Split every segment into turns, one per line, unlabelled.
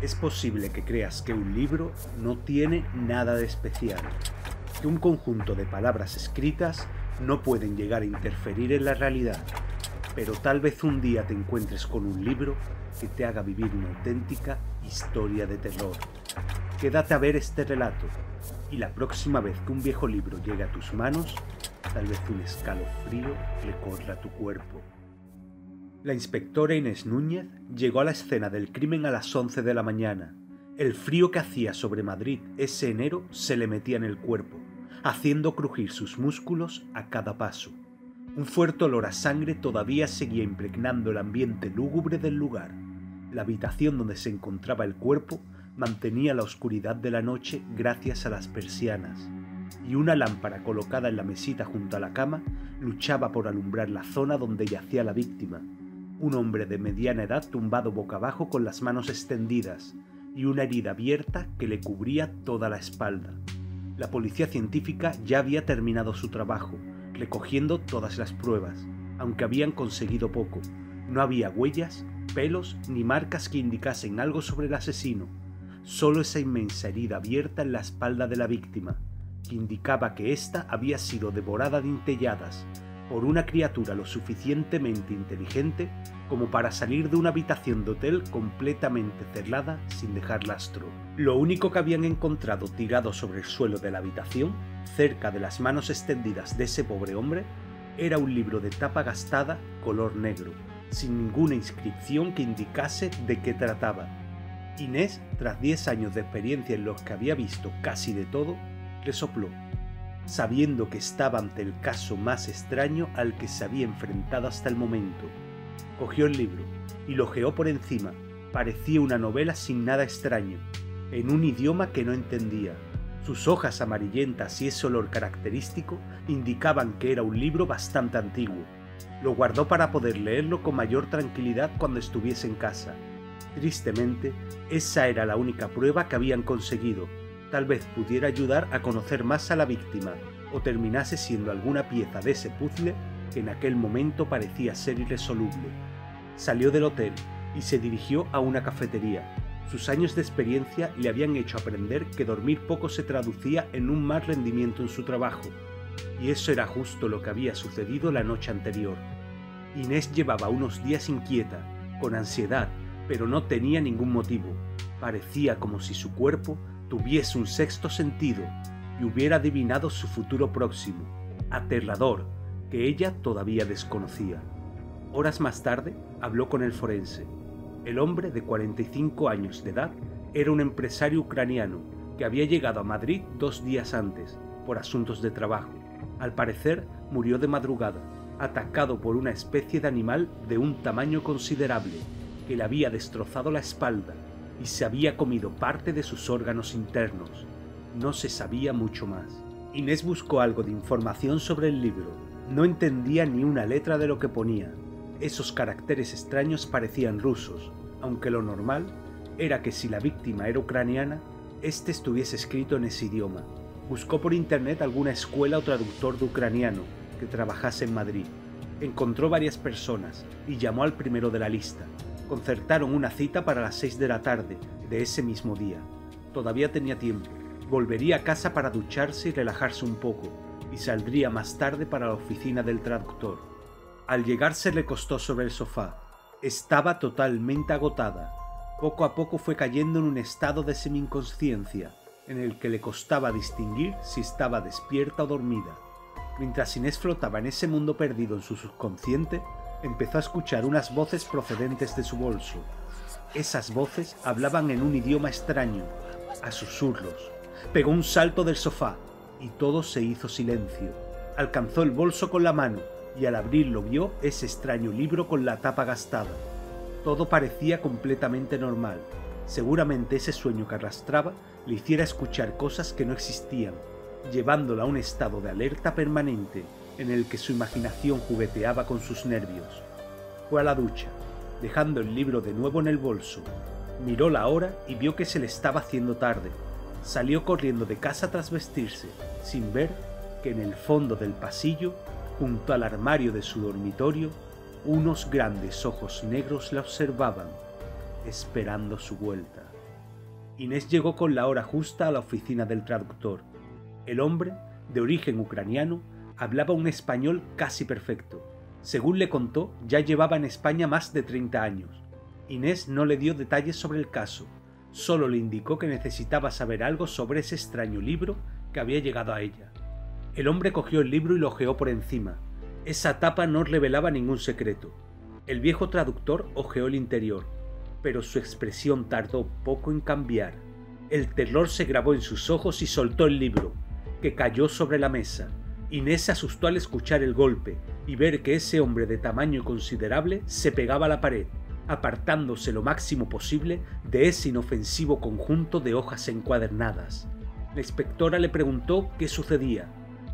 Es posible que creas que un libro no tiene nada de especial, que un conjunto de palabras escritas no pueden llegar a interferir en la realidad, pero tal vez un día te encuentres con un libro que te haga vivir una auténtica historia de terror. Quédate a ver este relato, y la próxima vez que un viejo libro llegue a tus manos, tal vez un escalofrío recorra tu cuerpo. La inspectora Inés Núñez llegó a la escena del crimen a las 11 de la mañana. El frío que hacía sobre Madrid ese enero se le metía en el cuerpo, haciendo crujir sus músculos a cada paso. Un fuerte olor a sangre todavía seguía impregnando el ambiente lúgubre del lugar. La habitación donde se encontraba el cuerpo mantenía la oscuridad de la noche gracias a las persianas, y una lámpara colocada en la mesita junto a la cama luchaba por alumbrar la zona donde yacía la víctima. Un hombre de mediana edad tumbado boca abajo con las manos extendidas y una herida abierta que le cubría toda la espalda. La policía científica ya había terminado su trabajo, recogiendo todas las pruebas, aunque habían conseguido poco. No había huellas, pelos ni marcas que indicasen algo sobre el asesino, solo esa inmensa herida abierta en la espalda de la víctima, que indicaba que ésta había sido devorada de dentelladas por una criatura lo suficientemente inteligente como para salir de una habitación de hotel completamente cerrada sin dejar rastro. Lo único que habían encontrado tirado sobre el suelo de la habitación, cerca de las manos extendidas de ese pobre hombre, era un libro de tapa gastada color negro, sin ninguna inscripción que indicase de qué trataba. Inés, tras 10 años de experiencia en los que había visto casi de todo, resopló, sabiendo que estaba ante el caso más extraño al que se había enfrentado hasta el momento. Cogió el libro y lo hojeó por encima. Parecía una novela sin nada extraño, en un idioma que no entendía. Sus hojas amarillentas y ese olor característico indicaban que era un libro bastante antiguo. Lo guardó para poder leerlo con mayor tranquilidad cuando estuviese en casa. Tristemente, esa era la única prueba que habían conseguido. Tal vez pudiera ayudar a conocer más a la víctima, o terminase siendo alguna pieza de ese puzzle que en aquel momento parecía ser irresoluble. Salió del hotel y se dirigió a una cafetería. Sus años de experiencia le habían hecho aprender que dormir poco se traducía en un mal rendimiento en su trabajo, y eso era justo lo que había sucedido la noche anterior. Inés llevaba unos días inquieta, con ansiedad, pero no tenía ningún motivo. Parecía como si su cuerpo tuviese un sexto sentido y hubiera adivinado su futuro próximo, aterrador, que ella todavía desconocía. Horas más tarde habló con el forense. El hombre de 45 años de edad era un empresario ucraniano que había llegado a Madrid 2 días antes, por asuntos de trabajo. Al parecer murió de madrugada, atacado por una especie de animal de un tamaño considerable, que le había destrozado la espalda y se había comido parte de sus órganos internos. No se sabía mucho más. Inés buscó algo de información sobre el libro. No entendía ni una letra de lo que ponía. Esos caracteres extraños parecían rusos, aunque lo normal era que si la víctima era ucraniana, este estuviese escrito en ese idioma. Buscó por internet alguna escuela o traductor de ucraniano que trabajase en Madrid. Encontró varias personas y llamó al primero de la lista. Concertaron una cita para las 6 de la tarde de ese mismo día. Todavía tenía tiempo. Volvería a casa para ducharse y relajarse un poco, y saldría más tarde para la oficina del traductor. Al llegar se recostó sobre el sofá. Estaba totalmente agotada. Poco a poco fue cayendo en un estado de semi-inconsciencia, en el que le costaba distinguir si estaba despierta o dormida. Mientras Inés flotaba en ese mundo perdido en su subconsciente, empezó a escuchar unas voces procedentes de su bolso. Esas voces hablaban en un idioma extraño, a susurros. Pegó un salto del sofá y todo se hizo silencio. Alcanzó el bolso con la mano y al abrirlo vio ese extraño libro con la tapa gastada. Todo parecía completamente normal. Seguramente ese sueño que arrastraba le hiciera escuchar cosas que no existían, llevándola a un estado de alerta permanente en el que su imaginación jugueteaba con sus nervios. Fue a la ducha, dejando el libro de nuevo en el bolso. Miró la hora y vio que se le estaba haciendo tarde. Salió corriendo de casa tras vestirse, sin ver que en el fondo del pasillo, junto al armario de su dormitorio, unos grandes ojos negros la observaban, esperando su vuelta. Inés llegó con la hora justa a la oficina del traductor. El hombre, de origen ucraniano, hablaba un español casi perfecto. Según le contó, ya llevaba en España más de 30 años. Inés no le dio detalles sobre el caso, solo le indicó que necesitaba saber algo sobre ese extraño libro que había llegado a ella. El hombre cogió el libro y lo hojeó por encima. Esa tapa no revelaba ningún secreto. El viejo traductor hojeó el interior, pero su expresión tardó poco en cambiar. El terror se grabó en sus ojos y soltó el libro, que cayó sobre la mesa. Inés se asustó al escuchar el golpe y ver que ese hombre de tamaño considerable se pegaba a la pared, apartándose lo máximo posible de ese inofensivo conjunto de hojas encuadernadas. La inspectora le preguntó qué sucedía,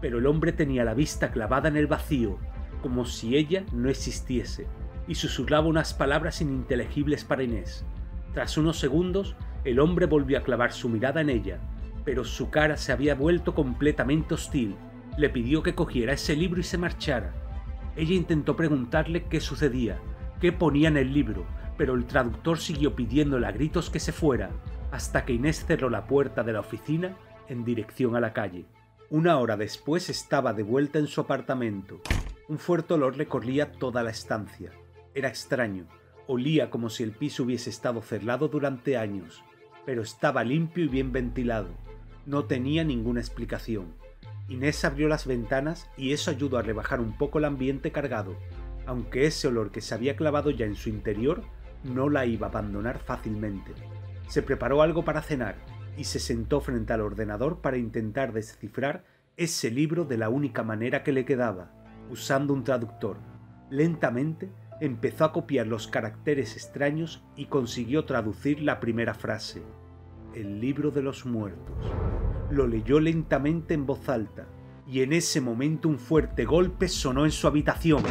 pero el hombre tenía la vista clavada en el vacío, como si ella no existiese, y susurraba unas palabras ininteligibles para Inés. Tras unos segundos, el hombre volvió a clavar su mirada en ella, pero su cara se había vuelto completamente hostil. Le pidió que cogiera ese libro y se marchara. Ella intentó preguntarle qué sucedía, qué ponía en el libro, pero el traductor siguió pidiéndole a gritos que se fuera, hasta que Inés cerró la puerta de la oficina en dirección a la calle. Una hora después estaba de vuelta en su apartamento. Un fuerte olor recorría toda la estancia. Era extraño, olía como si el piso hubiese estado cerrado durante años, pero estaba limpio y bien ventilado. No tenía ninguna explicación. Inés abrió las ventanas y eso ayudó a rebajar un poco el ambiente cargado, aunque ese olor que se había clavado ya en su interior no la iba a abandonar fácilmente. Se preparó algo para cenar y se sentó frente al ordenador para intentar descifrar ese libro de la única manera que le quedaba, usando un traductor. Lentamente empezó a copiar los caracteres extraños y consiguió traducir la primera frase: el libro de los muertos. Lo leyó lentamente en voz alta, y en ese momento un fuerte golpe sonó en su habitación.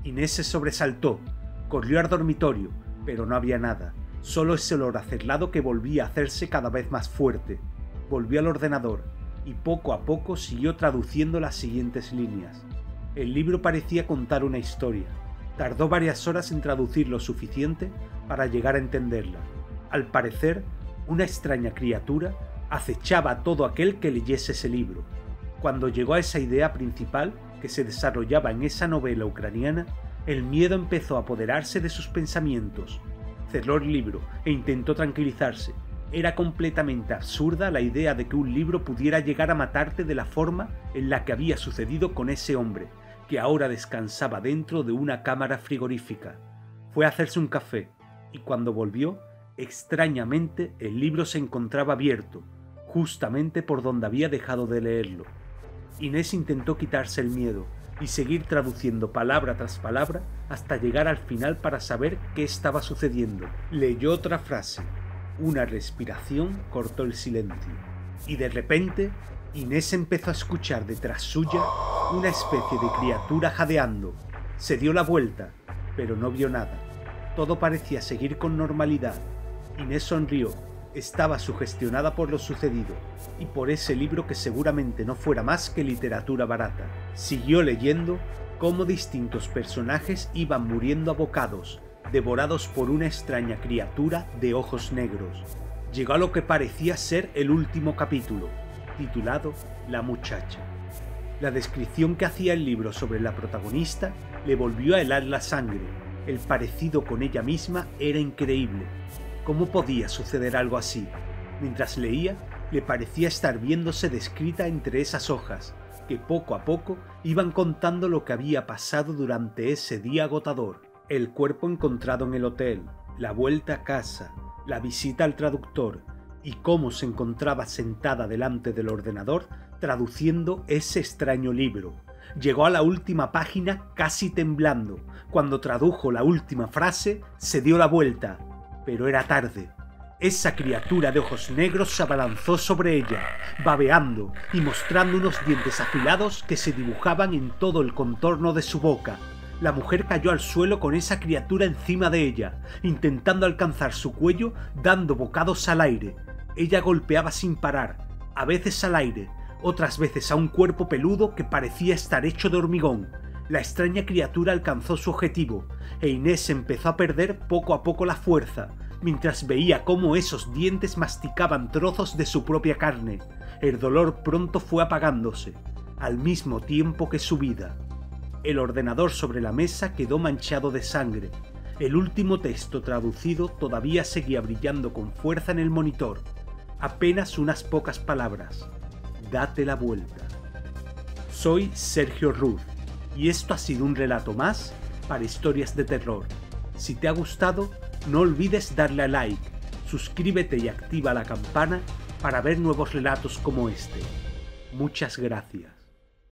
Inés se sobresaltó, corrió al dormitorio, pero no había nada, solo ese olor acerlado que volvía a hacerse cada vez más fuerte. Volvió al ordenador, y poco a poco siguió traduciendo las siguientes líneas. El libro parecía contar una historia. Tardó varias horas en traducir lo suficiente para llegar a entenderla. Al parecer, una extraña criatura acechaba a todo aquel que leyese ese libro. Cuando llegó a esa idea principal que se desarrollaba en esa novela ucraniana, el miedo empezó a apoderarse de sus pensamientos. Cerró el libro e intentó tranquilizarse. Era completamente absurda la idea de que un libro pudiera llegar a matarte de la forma en la que había sucedido con ese hombre, que ahora descansaba dentro de una cámara frigorífica. Fue a hacerse un café, y cuando volvió, extrañamente el libro se encontraba abierto, justamente por donde había dejado de leerlo. Inés intentó quitarse el miedo y seguir traduciendo palabra tras palabra hasta llegar al final para saber qué estaba sucediendo. Leyó otra frase. Una respiración cortó el silencio, y de repente Inés empezó a escuchar detrás suya una especie de criatura jadeando. Se dio la vuelta, pero no vio nada. Todo parecía seguir con normalidad. Inés sonrió. Estaba sugestionada por lo sucedido, y por ese libro que seguramente no fuera más que literatura barata. Siguió leyendo cómo distintos personajes iban muriendo abocados, devorados por una extraña criatura de ojos negros. Llegó a lo que parecía ser el último capítulo, titulado La muchacha. La descripción que hacía el libro sobre la protagonista le volvió a helar la sangre. El parecido con ella misma era increíble. ¿Cómo podía suceder algo así? Mientras leía, le parecía estar viéndose descrita entre esas hojas, que poco a poco iban contando lo que había pasado durante ese día agotador. El cuerpo encontrado en el hotel, la vuelta a casa, la visita al traductor, y cómo se encontraba sentada delante del ordenador traduciendo ese extraño libro. Llegó a la última página casi temblando. Cuando tradujo la última frase, se dio la vuelta. Pero era tarde. Esa criatura de ojos negros se abalanzó sobre ella, babeando y mostrando unos dientes afilados que se dibujaban en todo el contorno de su boca. La mujer cayó al suelo con esa criatura encima de ella, intentando alcanzar su cuello dando bocados al aire. Ella golpeaba sin parar, a veces al aire, otras veces a un cuerpo peludo que parecía estar hecho de hormigón. La extraña criatura alcanzó su objetivo, e Inés empezó a perder poco a poco la fuerza. mientras veía cómo esos dientes masticaban trozos de su propia carne. El dolor pronto fue apagándose, al mismo tiempo que su vida. El ordenador sobre la mesa quedó manchado de sangre. El último texto traducido todavía seguía brillando con fuerza en el monitor. Apenas unas pocas palabras. Date la vuelta. Soy Sergio Ruz, y esto ha sido un relato más para Historias de Terror. Si te ha gustado, no olvides darle a like, suscríbete y activa la campana para ver nuevos relatos como este. Muchas gracias.